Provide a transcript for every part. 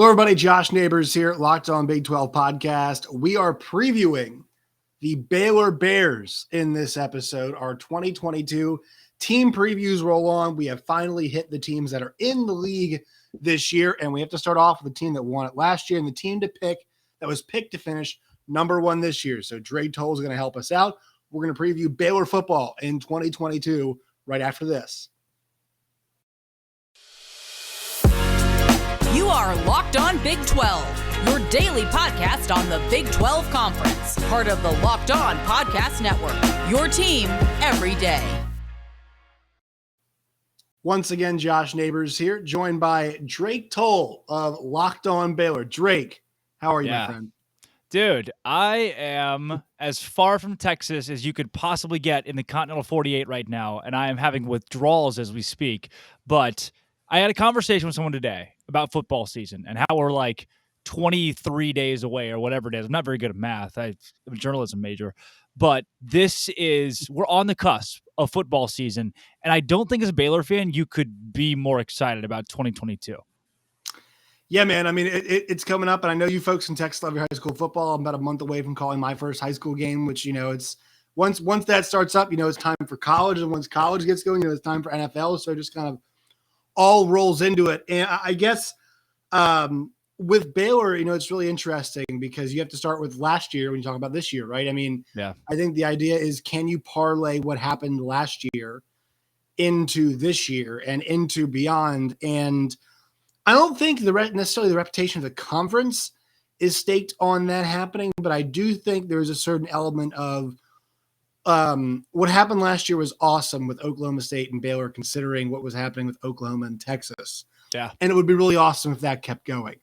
Hello, everybody. Josh Neighbors here, Locked On Big 12 podcast. We are previewing the Baylor Bears in this episode. Our 2022 team previews roll on. We have finally hit the teams that are in the league this year, and we have to start off with the team that won it last year and the team to pick that was picked to finish number one this year. So Dre Toll is going to help us out. We're going to preview Baylor football in 2022 right after this. You are Locked On Big 12, your daily podcast on the Big 12 Conference, part of the Locked On Podcast Network, your team every day. Once again, Josh Neighbors here, joined by Drake Toll of Locked On Baylor. Drake, how are you, my friend? Dude, I am as far from Texas as you could possibly get in the Continental 48 right now, and I am having withdrawals as we speak, but I had a conversation with someone today about football season and how we're like 23 days away or whatever it is. I'm not very good at math. I'm a journalism major. But we're on the cusp of football season. And I don't think as a Baylor fan, you could be more excited about 2022. Yeah, man. I mean, it's coming up. And I know you folks in Texas love your high school football. I'm about a month away from calling my first high school game, which, it's once that starts up, it's time for college. And once college gets going, it's time for NFL. So it just kind of all rolls into it. And I guess with Baylor, it's really interesting because you have to start with last year when you talk about this year, right? I mean, yeah. I think the idea is, can you parlay what happened last year into this year and into beyond? And I don't think necessarily the reputation of the conference is staked on that happening, but I do think there's a certain element of what happened last year was awesome with Oklahoma State and Baylor, considering what was happening with Oklahoma and Texas. Yeah. And it would be really awesome if that kept going.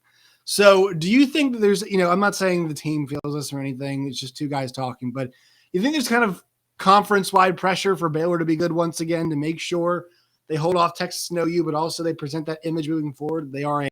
So do you think that there's, I'm not saying the team feels this or anything, it's just two guys talking, but you think there's kind of conference-wide pressure for Baylor to be good once again, to make sure they hold off Texas and OU, but also they present that image moving forward? They are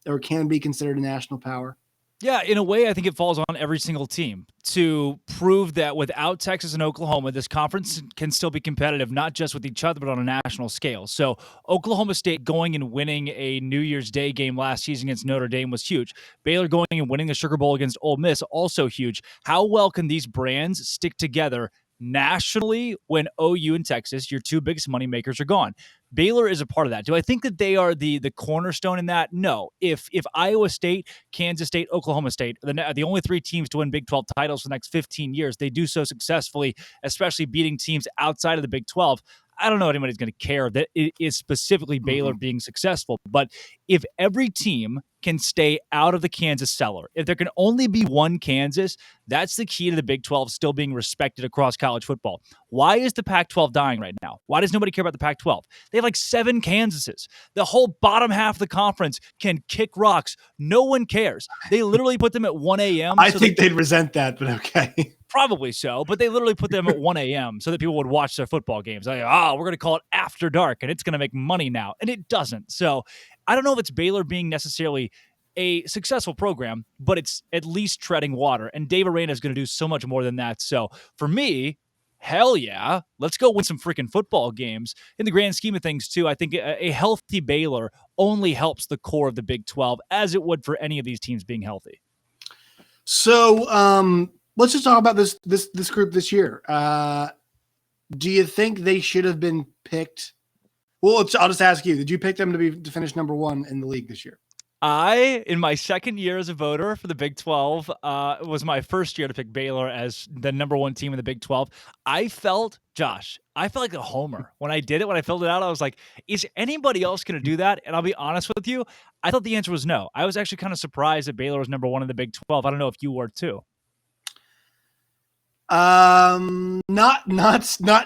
or can be considered a national power. Yeah, in a way, I think it falls on every single team to prove that without Texas and Oklahoma, this conference can still be competitive, not just with each other, but on a national scale. So Oklahoma State going and winning a New Year's Day game last season against Notre Dame was huge. Baylor going and winning the Sugar Bowl against Ole Miss, also huge. How well can these brands stick together nationally when OU and Texas, your two biggest moneymakers, are gone? Baylor is a part of that. Do I think that they are the cornerstone in that? No. If Iowa State, Kansas State, Oklahoma State are the only three teams to win Big 12 titles for the next 15 years, they do so successfully, especially beating teams outside of the Big 12. I don't know if anybody's going to care that it is specifically Baylor being successful. But if every team can stay out of the Kansas cellar, if there can only be one Kansas, that's the key to the Big 12 still being respected across college football. Why is the Pac-12 dying right now? Why does nobody care about the Pac-12? They have like 7 Kansases. The whole bottom half of the conference can kick rocks. No one cares. They literally put them at 1 a.m. I think they'd resent that, but okay. Probably so, but they literally put them at 1 a.m. so that people would watch their football games. Like, we're going to call it after dark, and it's going to make money now. And it doesn't. So I don't know if it's Baylor being necessarily a successful program, but it's at least treading water. And Dave Aranda is going to do so much more than that. So for me, hell yeah, let's go win some freaking football games. In the grand scheme of things, too, I think a healthy Baylor only helps the core of the Big 12, as it would for any of these teams being healthy. So, let's just talk about this group this year. Do you think they should have been picked? Well, I'll just ask you. Did you pick them to finish number one in the league this year? In my second year as a voter for the Big 12, it was my first year to pick Baylor as the number one team in the Big 12. I felt like a homer. When I did it, when I filled it out, I was like, is anybody else going to do that? And I'll be honest with you, I thought the answer was no. I was actually kind of surprised that Baylor was number one in the Big 12. I don't know if you were too. Not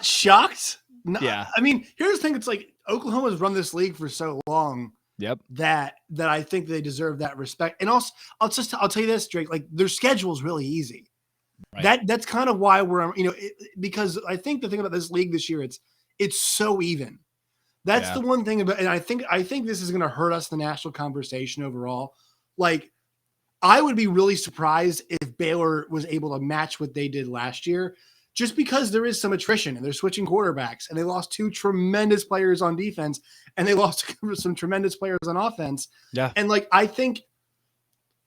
shocked. Yeah. I mean, here's the thing. It's like Oklahoma's run this league for so long. Yep. That I think they deserve that respect. And also, I'll tell you this, Drake, like their schedule is really easy. Right. That's kind of why we're, because I think the thing about this league this year, it's so even. That's the one thing about, and I think this is going to hurt us, the national conversation overall. Like, I would be really surprised if Baylor was able to match what they did last year, just because there is some attrition and they're switching quarterbacks and they lost 2 tremendous players on defense and they lost some tremendous players on offense. Yeah. And like, I think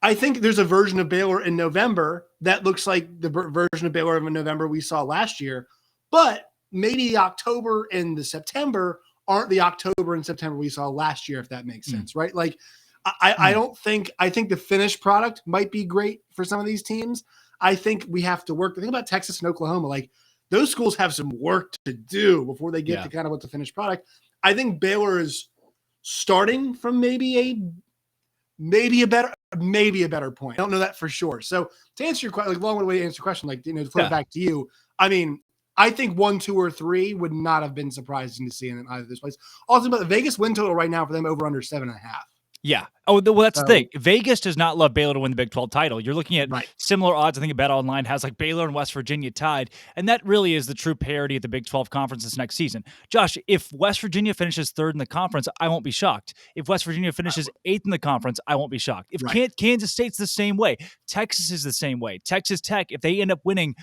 I think there's a version of Baylor in November that looks like the version of Baylor in November we saw last year, but maybe the October and the September aren't the October and September we saw last year, if that makes sense, right? Like, I don't think – I think the finished product might be great for some of these teams. I think we have to work – the thing about Texas and Oklahoma, like, those schools have some work to do before they get to kind of what's the finished product. I think Baylor is starting from maybe a better point. I don't know that for sure. So to answer your question, like long way to answer your question, like, to flip back to you, I mean, I think 1, 2, or 3 would not have been surprising to see in either of this place. Also, but the Vegas win total right now for them over under 7.5. Yeah. Oh, well, that's the thing. Vegas does not love Baylor to win the Big 12 title. You're looking at similar odds. I think Bet Online has like Baylor and West Virginia tied, and that really is the true parity at the Big 12 conference this next season. Josh, if West Virginia finishes 3rd in the conference, I won't be shocked. If West Virginia finishes 8th in the conference, I won't be shocked. If Kansas State's the same way, Texas is the same way. Texas Tech, if they end up winning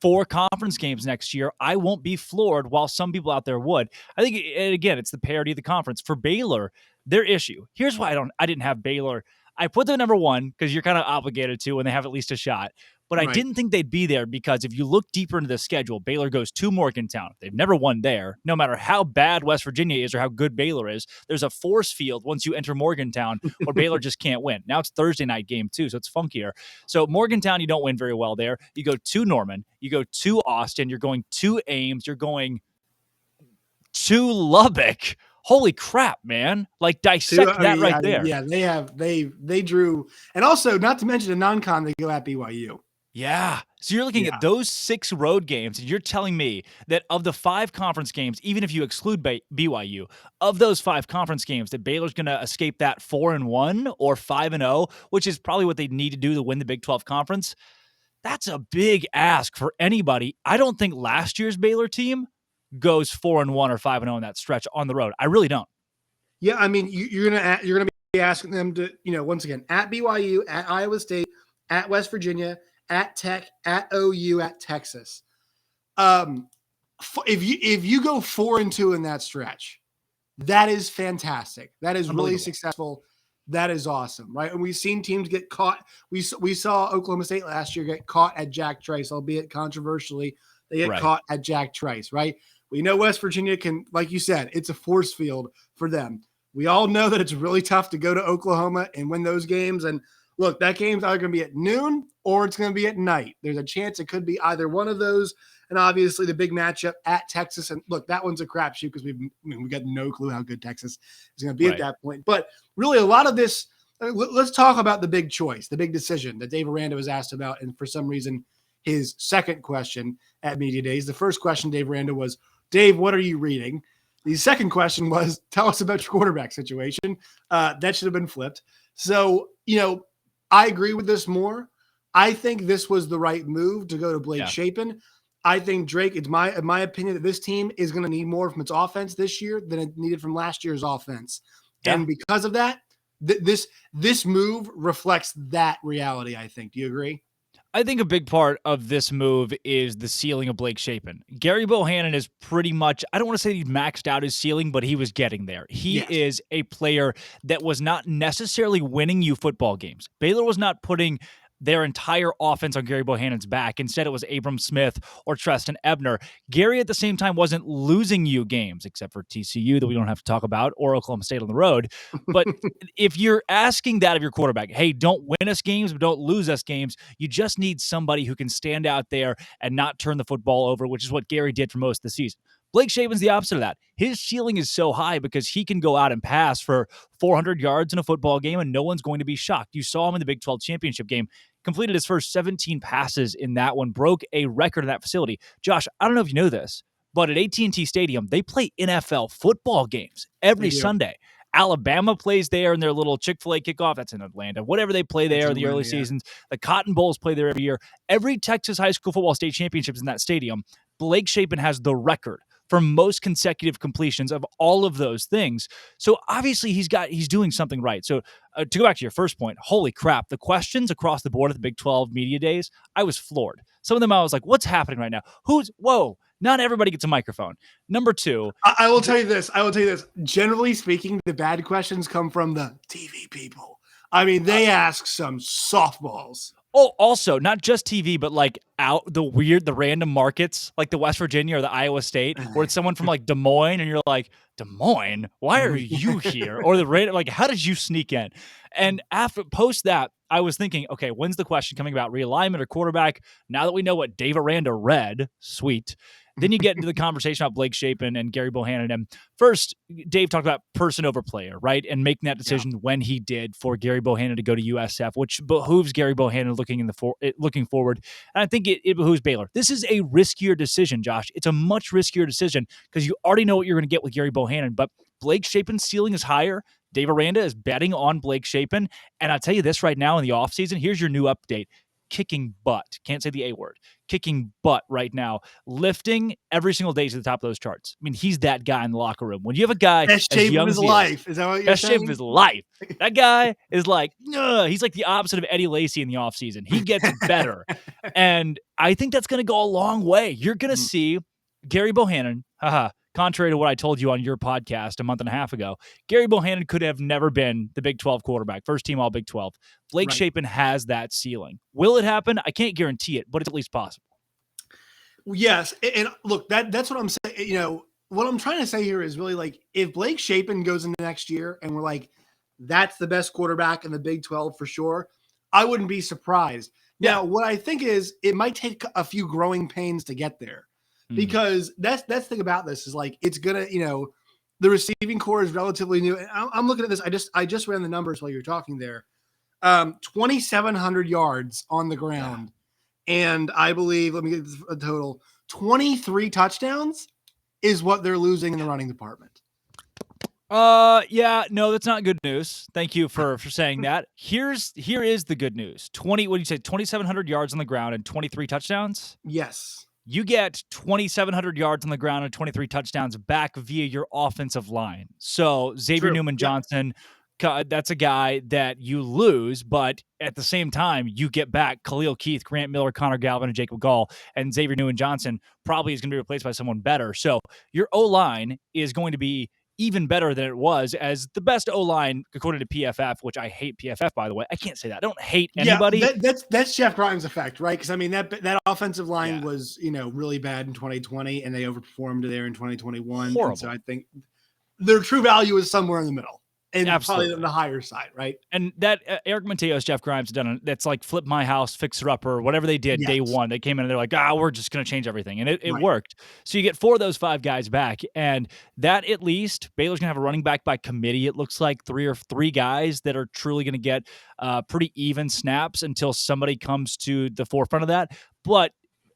4 conference games next year, I won't be floored, while some people out there would. I think, again, it's the parity of the conference. For Baylor, their issue. Here's why I didn't have Baylor. I put them number 1 because you're kind of obligated to when they have at least a shot. But I didn't think they'd be there because if you look deeper into the schedule, Baylor goes to Morgantown. They've never won there. No matter how bad West Virginia is or how good Baylor is, there's a force field once you enter Morgantown where Baylor just can't win. Now it's Thursday night game too, so it's funkier. So Morgantown, you don't win very well there. You go to Norman. You go to Austin. You're going to Ames. You're going to Lubbock. Holy crap, man. Like, dissect that right there. Yeah, they drew. And also, not to mention a non-con, they go at BYU. Yeah. So you're looking at those 6 road games, and you're telling me that of the 5 conference games, even if you exclude BYU, of those 5 conference games, that Baylor's going to escape that 4-1 or 5-0, which is probably what they need to do to win the Big 12 conference. That's a big ask for anybody. I don't think last year's Baylor team goes 4-1 or 5-0 in that stretch on the road. I really don't. Yeah, I mean, you're gonna be asking them to, once again, at BYU, at Iowa State, at West Virginia, at Tech, at OU, at Texas. If you go 4-2 in that stretch, that is fantastic. That is really successful. That is awesome, right? And we've seen teams get caught. We saw Oklahoma State last year get caught at Jack Trice, albeit controversially. They get caught at Jack Trice, right? We know West Virginia can, like you said, it's a force field for them. We all know that it's really tough to go to Oklahoma and win those games. And look, that game's either going to be at noon or it's going to be at night. There's a chance it could be either one of those. And obviously the big matchup at Texas. And look, that one's a crapshoot because we got no clue how good Texas is going to be at that point. But really a lot of this, let's talk about the big choice, the big decision that Dave Aranda was asked about. And for some reason, his second question at Media Days, the first question Dave Aranda was, Dave, what are you reading? The second question was, tell us about your quarterback situation. That should have been flipped. So, I agree with this more. I think this was the right move to go to Blake Shapen. I think Drake, in my opinion, that this team is going to need more from its offense this year than it needed from last year's offense. Yeah. And because of that, this move reflects that reality, I think. Do you agree? I think a big part of this move is the ceiling of Blake Shapen. Gerry Bohanon is pretty much, I don't want to say he maxed out his ceiling, but he was getting there. He is a player that was not necessarily winning you football games. Baylor was not putting their entire offense on Gerry Bohanon's back. Instead, it was Abram Smith or Treston Ebner. Gerry, at the same time, wasn't losing you games, except for TCU that we don't have to talk about, or Oklahoma State on the road. But if you're asking that of your quarterback, hey, don't win us games, but don't lose us games, you just need somebody who can stand out there and not turn the football over, which is what Gerry did for most of the season. Blake Shapen's the opposite of that. His ceiling is so high because he can go out and pass for 400 yards in a football game, and no one's going to be shocked. You saw him in the Big 12 championship game, completed his first 17 passes in that one, broke a record in that facility. Josh, I don't know if you know this, but at AT&T Stadium, they play NFL football games every Sunday. Alabama plays there in their little Chick-fil-A kickoff. That's in Atlanta. Whatever they play there in the early seasons. The Cotton Bowls play there every year. Every Texas high school football state championship is in that stadium. Blake Shapen has the record for most consecutive completions of all of those things. So obviously he's doing something right. So to go back to your first point, holy crap, the questions across the board at the Big 12 Media Days, I was floored. Some of them I was like, what's happening right now? Not everybody gets a microphone. Number 2. I will tell you this. Generally speaking, the bad questions come from the TV people. I mean, they ask some softballs. Oh, also not just TV, but like out the random markets, like the West Virginia or the Iowa State, where it's someone from like Des Moines, and you're like, Des Moines, why are you here? Or the random, like, how did you sneak in? And after post that, I was thinking, okay, when's the question coming about realignment or quarterback? Now that we know what Dave Aranda read, sweet. Then you get into the conversation about Blake Shapen and Gerry Bohanon. And first, Dave talked about person over player, right? And making that decision when he did for Gerry Bohanon to go to USF, which behooves Gerry Bohanon looking forward. And I think it behooves Baylor. This is a riskier decision, Josh. It's a much riskier decision because you already know what you're going to get with Gerry Bohanon. But Blake Shapen's ceiling is higher. Dave Aranda is betting on Blake Shapen. And I'll tell you this right now in the offseason, here's your new update. Kicking butt. Can't say the A word. Kicking butt right now. Lifting every single day to the top of those charts. I mean, he's that guy in the locker room. When you have a guy best shape of his life. Is that what you're best saying? shape of his life. That guy is like, he's like the opposite of Eddie Lacy in the offseason. He gets better. And I think that's going to go a long way. You're going to see Gerry Bohanon, contrary to what I told you on your podcast a month and a half ago, Gerry Bohanon could have never been the Big 12 quarterback, first team all Big 12. Blake Shapen has that ceiling. Will it happen? I can't guarantee it, but it's at least possible. Yes. And look, that's what I'm saying. You know, what I'm trying to say here is really like, if Blake Shapen goes into next year and we're like, that's the best quarterback in the Big 12 for sure, I wouldn't be surprised. Now, what I think is it might take a few growing pains to get there. Because that's the thing about this is like, it's going to, you know, the receiving core is relatively new. And I'm looking at this. I just ran the numbers while you're talking there. 2,700 yards on the ground. Yeah. And I believe, let me get a total, 23 touchdowns is what they're losing in the running department. Yeah, no, that's not good news. Thank you for saying that. Here is the good news. 2,700 yards on the ground and 23 touchdowns? Yes. You get 2,700 yards on the ground and 23 touchdowns back via your offensive line. So Xavier Newman-Johnson, that's a guy that you lose, but at the same time, you get back Khalil Keith, Grant Miller, Connor Galvin, and Jacob Gall, and Xavier Newman-Johnson probably is going to be replaced by someone better. So your O-line is going to be even better than it was as the best O-line, according to PFF, which I hate PFF, by the way. I can't say that. I don't hate anybody. Yeah, that's Jeff Grimes' effect, right? Because, I mean, that offensive line was, you know, really bad in 2020, and they overperformed there in 2021. Horrible. And so I think their true value is somewhere in the middle. And Absolutely. probably on the higher side, right? And that Eric Mateos, Jeff Grimes done that's like Flip My House, Fix It Up, or whatever they did day one. They came in and they're like, we're just going to change everything. And it worked. So you get 4 of those 5 guys back. And that at least, Baylor's going to have a running back by committee. It looks like 3 guys that are truly going to get pretty even snaps until somebody comes to the forefront of that. But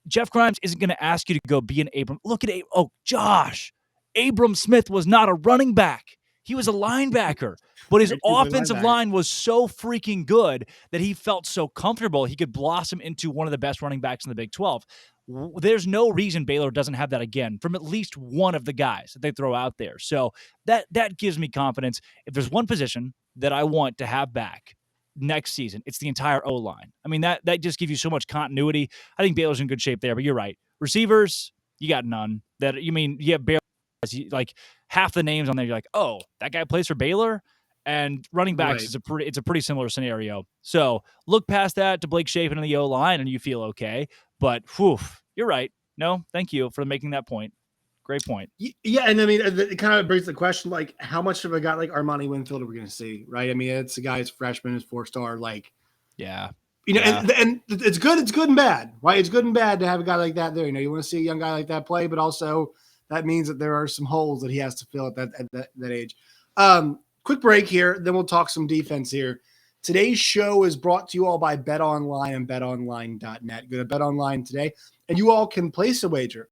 Jeff Grimes isn't going to ask you to go be an Abram. Look at Josh. Abram Smith was not a running back. He was a linebacker, but his offensive line was so freaking good that he felt so comfortable he could blossom into one of the best running backs in the Big 12. There's no reason Baylor doesn't have that again from at least one of the guys that they throw out there. So that gives me confidence. If there's one position that I want to have back next season, it's the entire O-line. I mean, that just gives you so much continuity. I think Baylor's in good shape there, but you're right. Receivers, you got none. You have Baylor, like half the names on there, you're like, oh, that guy plays for Baylor? And running backs is it's a pretty similar scenario. So look past that to Blake Shapen and the O-line and you feel okay. But you're right. No, thank you for making that point. Great point. Yeah, and I mean, it kind of brings the question, like, how much of a guy like Armani Winfield are we going to see, right? I mean, it's a guy who's freshman, is 4-star, like, yeah. You know, and it's good and bad, right? It's good and bad to have a guy like that there. You know, you want to see a young guy like that play, but also that means that there are some holes that he has to fill at that age. Quick break here, then we'll talk some defense here. Today's show is brought to you all by BetOnline and BetOnline.net. Go to BetOnline today, and you all can place a wager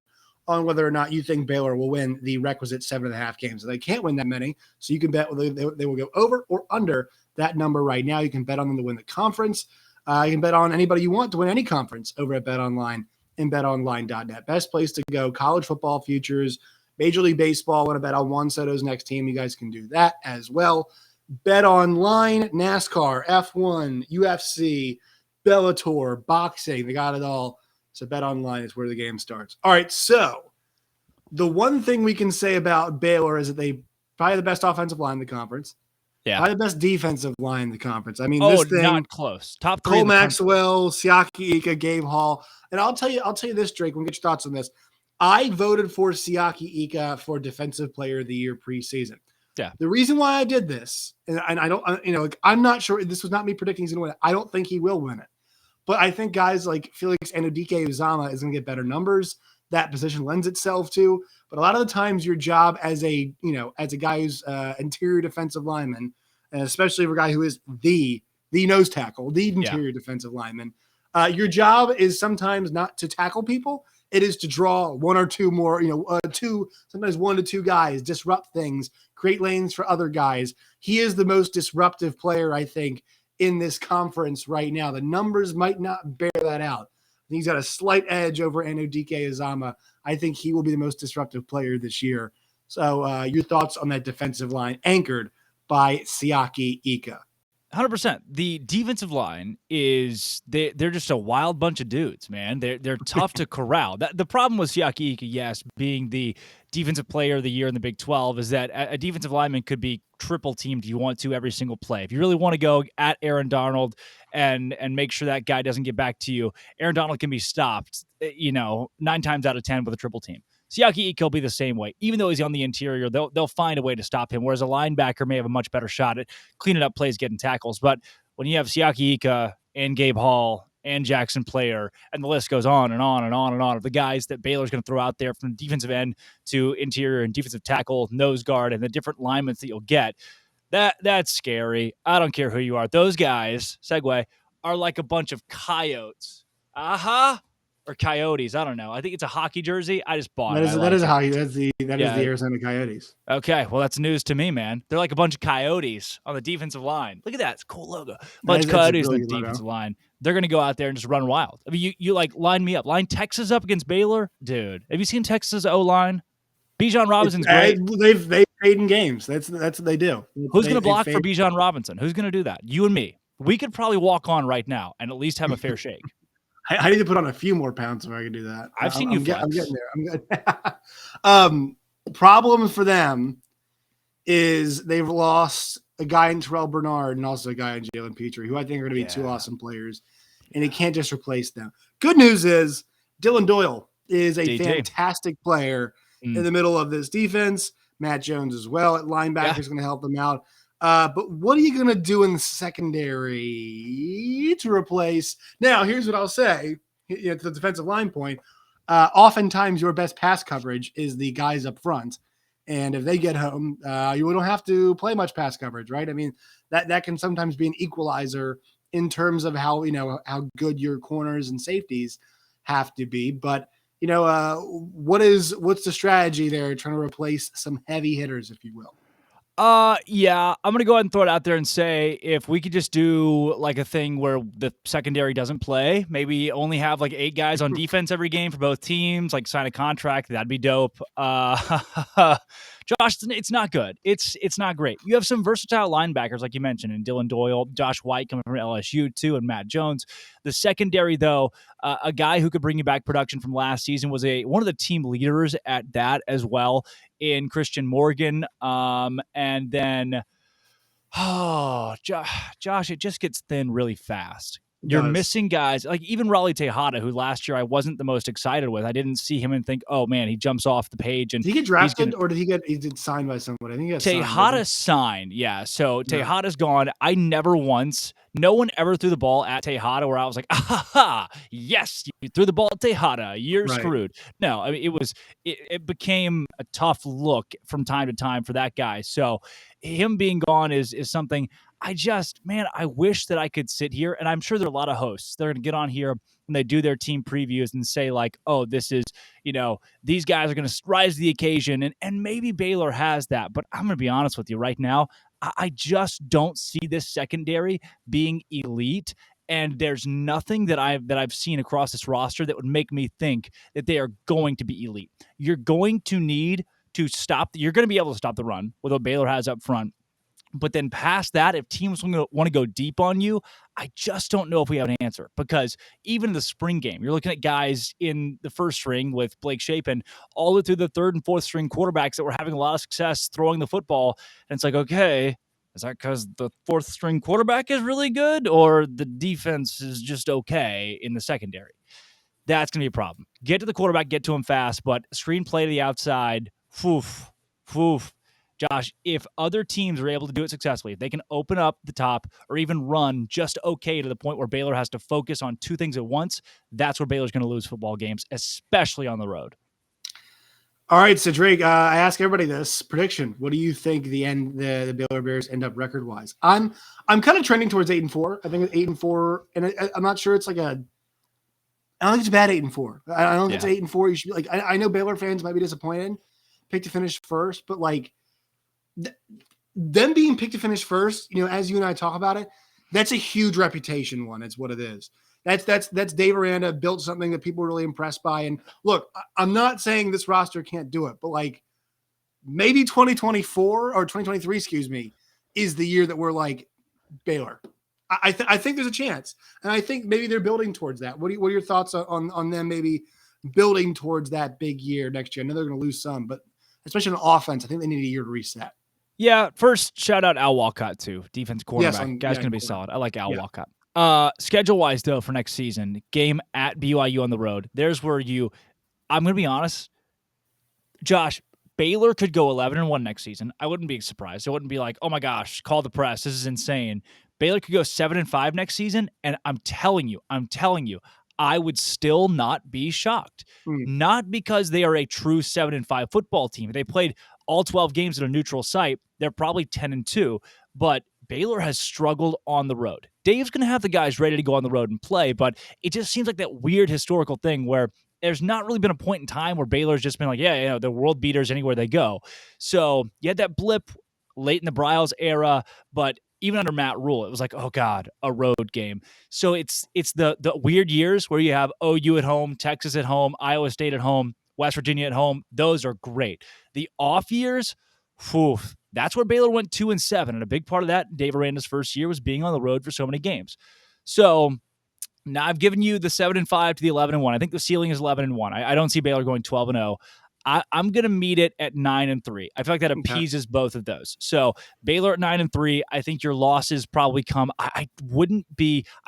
on whether or not you think Baylor will win the requisite 7.5 games. They can't win that many, so you can bet whether they will go over or under that number right now. You can bet on them to win the conference. You can bet on anybody you want to win any conference over at BetOnline and BetOnline.net. Best place to go. College football futures, Major League Baseball. Want to bet on Juan Soto's next team? You guys can do that as well. BetOnline, NASCAR, F1, UFC, Bellator, boxing. They got it all. So BetOnline is where the game starts. All right, so the one thing we can say about Baylor is that they probably the best offensive line in the conference. Yeah. Probably the best defensive line in the conference. I mean, Oh, this thing, not close. Top 3 Cole in the country. Maxwell, Siaki Ika, Gabe Hall. And I'll tell you this, Drake, we'll get your thoughts on this. I voted for Siaki Ika for Defensive Player of the Year preseason. Yeah. The reason why I did this, and I don't, I'm not sure, this was not me predicting he's going to win it. I don't think he will win it. But I think guys like Felix Anudike-Uzomah is going to get better numbers. That position lends itself to. But a lot of the times your job as a guy who's interior defensive lineman, and especially for a guy who is the nose tackle, the interior defensive lineman, your job is sometimes not to tackle people. It is to draw one or two more, sometimes 1 to 2 guys, disrupt things, create lanes for other guys. He is the most disruptive player, I think, in this conference right now. The numbers might not bear that out. He's got a slight edge over Anudike-Uzomah. I think he will be the most disruptive player this year. So your thoughts on that defensive line anchored by Siaki Ika? 100%. The defensive line is they're just a wild bunch of dudes, man. They're tough to corral. The problem with Siaki Ika, yes, being the defensive player of the year in the Big 12 is that a defensive lineman could be triple teamed if you want to every single play. If you really want to go at Aaron Donald and make sure that guy doesn't get back to you, Aaron Donald can be stopped, 9 times out of 10 with a triple team. Siaki Ika will be the same way. Even though he's on the interior, they'll find a way to stop him, whereas a linebacker may have a much better shot at cleaning up plays, getting tackles. But when you have Siaki Ika and Gabe Hall and Jackson Player, and the list goes on and on and on and on of the guys that Baylor's going to throw out there from defensive end to interior and defensive tackle, nose guard, and the different linemen that you'll get, that's scary. I don't care who you are. Those guys, segue, are like a bunch of coyotes. Or Coyotes. I don't know. I think it's a hockey jersey. I just bought it. That is hockey. That is the Arizona Coyotes. Okay. Well, that's news to me, man. They're like a bunch of coyotes on the defensive line. Look at that. It's a cool logo. Bunch of coyotes on the defensive line. They're going to go out there and just run wild. I mean, you like line me up. Line Texas up against Baylor. Dude, have you seen Texas O-line? Bijan Robinson's great. They've paid in games. That's what they do. Who's going to block for Bijan Robinson? Who's going to do that? You and me. We could probably walk on right now and at least have a fair shake. I need to put on a few more pounds if I can do that. I've seen you flex. I'm getting there. I'm good. Problem for them is they've lost a guy in Terrell Bernard and also a guy in Jalen Petrie, who I think are going to be 2 awesome players, and he can't just replace them. Good news is Dylan Doyle is a fantastic player in the middle of this defense. Matt Jones as well at linebacker is going to help them out. But what are you going to do in the secondary to replace? Now, here's what I'll say to the defensive line point. Oftentimes, your best pass coverage is the guys up front. And if they get home, you don't have to play much pass coverage, right? I mean, that can sometimes be an equalizer in terms of how good your corners and safeties have to be. But, what's the strategy there trying to replace some heavy hitters, if you will? I'm going to go ahead and throw it out there and say if we could just do like a thing where the secondary doesn't play, maybe only have like 8 guys on defense every game for both teams, like sign a contract, that'd be dope. Josh, it's not good. It's not great. You have some versatile linebackers, like you mentioned, and Dylan Doyle, Josh White coming from LSU too, and Matt Jones. The secondary, though, a guy who could bring you back production from last season was one of the team leaders at that as well in Christian Morgan. And then, Josh, it just gets thin really fast. You're missing guys like even Raleigh Tejada, who last year I wasn't the most excited with. I didn't see him and think, oh man, he jumps off the page. And did he get drafted or did he get signed by somebody? I think he got Tejada signed. Yeah. So Tejada's gone. No one ever threw the ball at Tejada where I was like, yes, you threw the ball at Tejada. You're screwed. No, I mean, it became a tough look from time to time for that guy. So him being gone is something I wish that I could sit here, and I'm sure there are a lot of hosts. They're going to get on here when they do their team previews and say like, oh, this is, these guys are going to rise to the occasion. And maybe Baylor has that, but I'm going to be honest with you right now. I just don't see this secondary being elite. And there's nothing that I've seen across this roster that would make me think that they are going to be elite. You're going to need to you're going to be able to stop the run with what Baylor has up front. But then past that, if teams want to go deep on you, I just don't know if we have an answer. Because even in the spring game, you're looking at guys in the first string with Blake Shapen all the way through the third and fourth string quarterbacks that were having a lot of success throwing the football. And it's like, okay, Is that because the fourth string quarterback is really good or the defense is just okay in the secondary? That's going to be a problem. Get to the quarterback, get to him fast, but screen play to the outside, foof. Josh, if other teams are able to do it successfully, if they can open up the top or even run just okay to the point where Baylor has to focus on two things at once, that's where Baylor's going to lose football games, especially on the road. All right, so Drake, I ask everybody this prediction. What do you think the Baylor Bears end up record wise? I'm kind of trending towards 8-4. I think 8-4, and I'm not sure it's like I don't think it's a bad 8-4. I don't think it's 8-4. You should be like, I know Baylor fans might be disappointed, picked to finish first, but like them being picked to finish first, as you and I talk about it, that's a huge reputation one. It's what it is. That's Dave Aranda built something that people are really impressed by. And look, I'm not saying this roster can't do it, but like maybe 2024 or 2023, excuse me, is the year that we're like Baylor. I think there's a chance, and I think maybe they're building towards that. What are your thoughts on them maybe building towards that big year next year? I know they're going to lose some, but especially on offense, I think they need a year to reset. Yeah, first shout out Al Walcott too, defensive quarterback. Yes, guy's going to be solid. I like Al Walcott. Schedule-wise, though, for next season, game at BYU on the road. There's where I'm going to be honest, Josh, Baylor could go 11-1 next season. I wouldn't be surprised. I wouldn't be like, oh my gosh, call the press. This is insane. Baylor could go 7-5 next season, and I'm telling you, I would still not be shocked. Not because they are a true 7-5 football team. They played all 12 games at a neutral site. They're probably 10-2, but Baylor has struggled on the road. Dave's going to have the guys ready to go on the road and play, but it just seems like that weird historical thing where there's not really been a point in time where Baylor's just been like, they're world beaters anywhere they go. So you had that blip late in the Bryles era, but even under Matt Rule, it was like, oh God, a road game. So it's the weird years where you have OU at home, Texas at home, Iowa State at home, West Virginia at home. Those are great. The off years, that's where Baylor went 2-7. And a big part of that, Dave Aranda's first year, was being on the road for so many games. So now I've given you the 7-5 to the 11-1. I think the ceiling is 11-1. I don't see Baylor going 12-0. I'm going to meet it at 9-3. I feel like that appeases both of those. So Baylor at 9-3, I think your losses probably come. I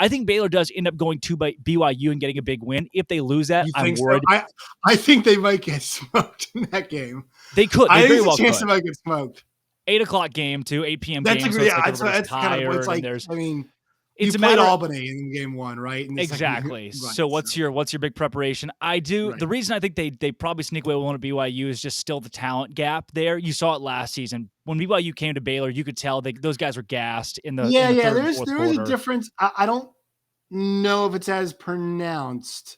think Baylor does end up going to BYU and getting a big win. If they lose that, I'm worried. So? I think they might get smoked in that game. They could. I think there's a chance they might get smoked. 8:00 game to 8 p.m. That's game. that's kind of, it's like, it's you played Albany in game one, right? Exactly. Right, so what's your big preparation? The reason I think they probably sneak away with one at BYU is just still the talent gap there. You saw it last season. When BYU came to Baylor, you could tell those guys were gassed in the third and fourth quarter. There is a difference. I don't know if it's as pronounced.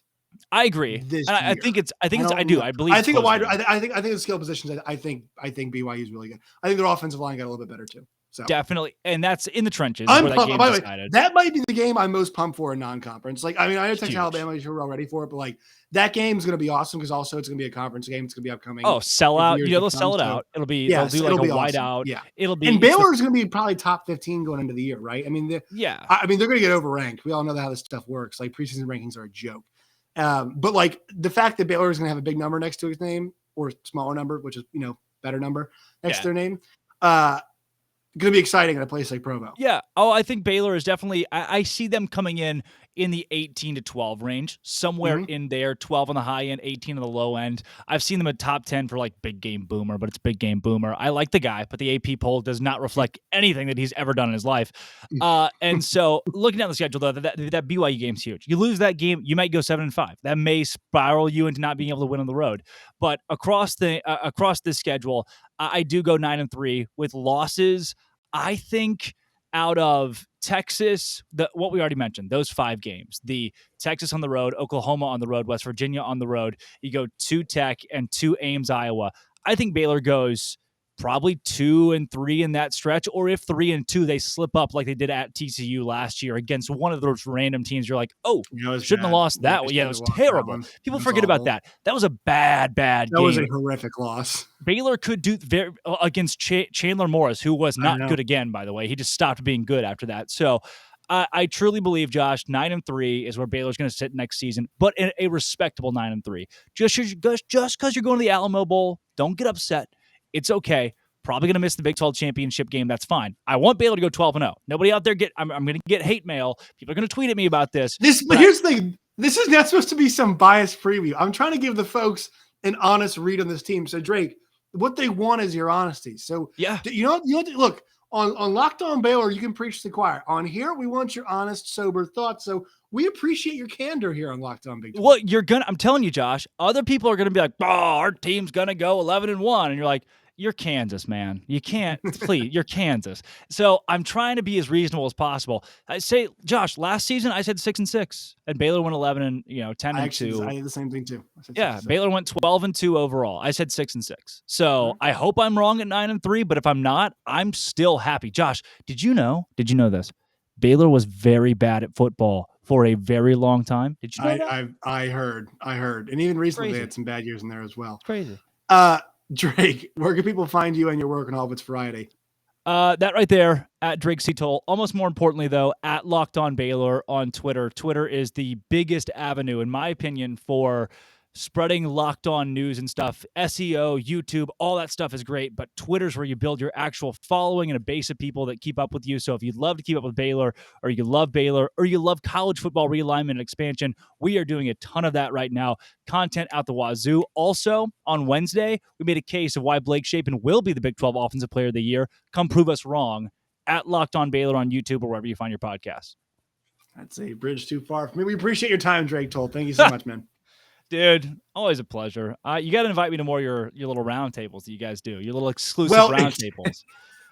I agree. I think I believe. I think the skill positions. I think BYU is really good. I think their offensive line got a little bit better too. So. Definitely, and that's in the trenches. By the way, that might be the game I'm most pumped for in non-conference. Like, I know Texas Alabama, we're all ready for it, but like that game is going to be awesome because also it's going to be a conference game. It's going to be upcoming. Oh, sell out! They'll sell it out. It'll be they'll do like a whiteout. Awesome. Yeah, it'll be. And Baylor is going to be probably top 15 going into the year, right? I mean, they're going to get overranked. We all know how this stuff works. Like preseason rankings are a joke. But like the fact that Baylor is going to have a big number next to his name or smaller number, which is better number next to their name. Going to be exciting at a place like Provo. Yeah. Oh, I think Baylor is definitely. I see them coming in the 18 to 12 range, somewhere in there. 12 on the high end, 18 on the low end. I've seen them at top 10 for like big game boomer, but it's big game boomer. I like the guy, but the AP poll does not reflect anything that he's ever done in his life. And so looking down the schedule, though, that BYU game's huge. You lose that game, you might go 7-5. That may spiral you into not being able to win on the road. But across this schedule, I do go 9-3 with losses. I think out of Texas, what we already mentioned, those 5 games, the Texas on the road, Oklahoma on the road, West Virginia on the road, you go to Tech and to Ames, Iowa. I think Baylor goes probably 2-3 in that stretch, or if 3-2, they slip up like they did at TCU last year against one of those random teams. You're like, shouldn't have lost that one. Yeah, it was terrible. People forget about that. That was a bad game. That was a horrific loss. Baylor could do against Chandler Morris, who was not good again, by the way. He just stopped being good after that. So I truly believe, Josh, 9-3 is where Baylor's going to sit next season, but in a respectable 9-3. Just because you're going to the Alamo Bowl, don't get upset. It's okay. Probably going to miss the Big 12 championship game. That's fine. I want Baylor to go 12-0. Nobody out there I'm going to get hate mail. People are going to tweet at me about this. But here's the thing. This is not supposed to be some biased preview. I'm trying to give the folks an honest read on this team. So Drake, what they want is your honesty. So yeah, look on Locked On Baylor, you can preach to the choir. On here, we want your honest, sober thoughts. So we appreciate your candor here on Locked On Big 12. Well, I'm telling you, Josh, other people are going to be like, oh, our team's going to go 11-1. And you're like, you're Kansas, man. You can't, please, you're Kansas. So I'm trying to be as reasonable as possible. I say, Josh, last season I said 6-6, and Baylor went 10-2. I did the same thing too. Yeah, Baylor went 12-2 overall. I said 6-6. So I hope I'm wrong at 9-3, but if I'm not, I'm still happy. Josh, did you know this? Baylor was very bad at football for a very long time. Did you know that? I heard. And even recently they had some bad years in there as well. Crazy. Drake, where can people find you and your work on all of its variety? That right there, at Drake Cetol. Almost more importantly, though, at Locked On Baylor on Twitter. Twitter is the biggest avenue, in my opinion, for spreading Locked On news and stuff. SEO, YouTube, all that stuff is great, but Twitter's where you build your actual following and a base of people that keep up with you. So if you'd love to keep up with Baylor, or you love Baylor, or you love college football realignment and expansion, we are doing a ton of that right now. Content out the wazoo. Also, on Wednesday, we made a case of why Blake Shapen will be the Big 12 Offensive Player of the Year. Come prove us wrong at Locked On Baylor on YouTube or wherever you find your podcasts. That's a bridge too far for me. We appreciate your time, Drake Toll. Thank you so much, man. Dude, always a pleasure. You got to invite me to more of your little round tables that you guys do, your little exclusive round tables.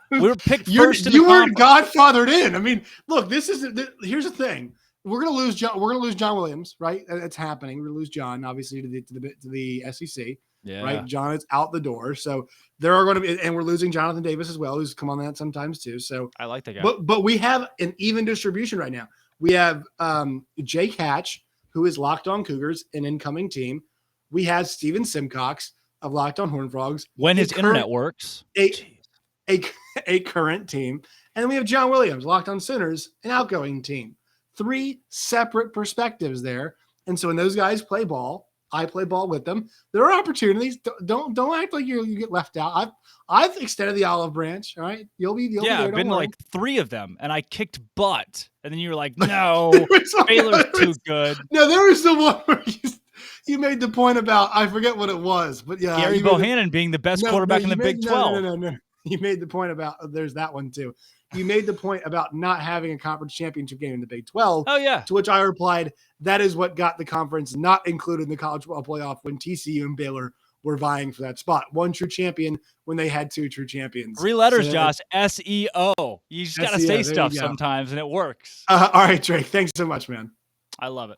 We were picked first. You weren't godfathered in. I mean, look, here's the thing. We're gonna lose John. We're gonna lose John Williams, right? It's happening. We're gonna lose John, obviously, to the SEC. Yeah. Right. John is out the door. So there are going to be, and we're losing Jonathan Davis as well, who's come on that sometimes too. So I like that guy. But we have an even distribution right now. We have Jake Hatch, who is Locked On Cougars, an incoming team. We have Steven Simcox of Locked On Horned Frogs. When his internet works. A current team. And then we have John Williams, Locked On Sooners, an outgoing team. 3 separate perspectives there. And so when those guys play ball, I play ball with them. There are opportunities. Don't act like you get left out. I've extended the olive branch. All right, you'll be there. I've been like 3 of them, and I kicked butt. And then you were like, "No, Baylor's too good." No, there was the one where you made the point about, I forget what it was, but yeah, Gerry Bohanon being the best quarterback in the Big 12. No. You made the point about, there's that one too. You made the point about not having a conference championship game in the Big 12. Oh, yeah. To which I replied, that is what got the conference not included in the college football playoff when TCU and Baylor were vying for that spot. 1 true champion when they had 2 true champions. 3 letters, Josh. SEO. You just got to say stuff sometimes, and it works. All right, Drake. Thanks so much, man. I love it.